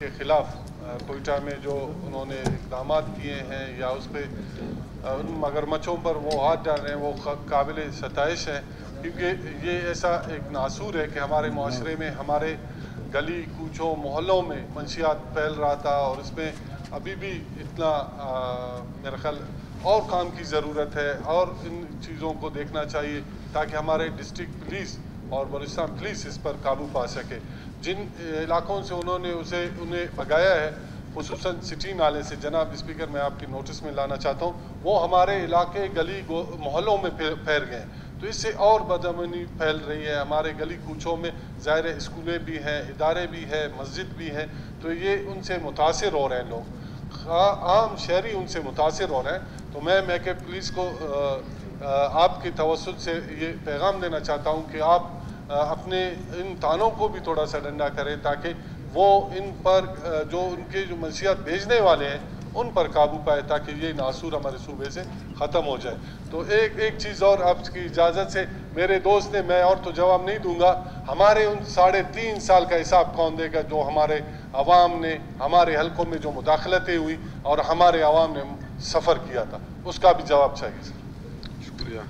के खिलाफ कोयटा में जो उन्होंने इक़दाम किए हैं या उस पर उन मगरमच्छों पर वो हाथ डाल रहे हैं वो काबिल सताइश है, क्योंकि ये ऐसा एक नासूर है कि हमारे माशरे में हमारे गली कूचों मोहल्लों में मंशियात फैल रहा था और इसमें अभी भी इतना मेरा ख्याल और काम की ज़रूरत है और इन चीज़ों को देखना चाहिए ताकि हमारे डिस्ट्रिक्ट पुलिस और बलूचिस्तान पुलिस इस पर काबू पा सके। जिन इलाकों से उन्होंने उन्हें भगाया है, खुसूसन सिटी नाले से, जनाब स्पीकर मैं आपकी नोटिस में लाना चाहता हूँ, वो हमारे इलाके गली मोहल्लों में फैल गए हैं, तो इससे और बदअमनी फैल रही है। हमारे गली कूचों में ज़ाहिर स्कूलें भी हैं, इदारे भी हैं, मस्जिद भी हैं, तो ये उनसे मुतासिर हो रहे हैं लोग, आम शहरी उनसे मुतासिर हो रहे हैं। तो मैं महकमे पुलिस को आपकी तवज्जुह से ये पैगाम देना चाहता हूँ कि आप अपने इन थानों को भी थोड़ा सा डंडा करें ताकि वो इन पर जो उनके जो मंशियात भेजने वाले हैं उन पर काबू पाए ताकि ये नासूर हमारे सूबे से ख़त्म हो जाए। तो एक चीज़ और आपकी इजाज़त से, मेरे दोस्त ने, मैं और तो जवाब नहीं दूंगा, हमारे उन 3.5 साल का हिसाब कौन देगा जो हमारे अवाम ने हमारे हलकों में जो मुदाखलतें हुई और हमारे अवाम ने सफ़र किया था, उसका भी जवाब चाहिए सर। शुक्रिया।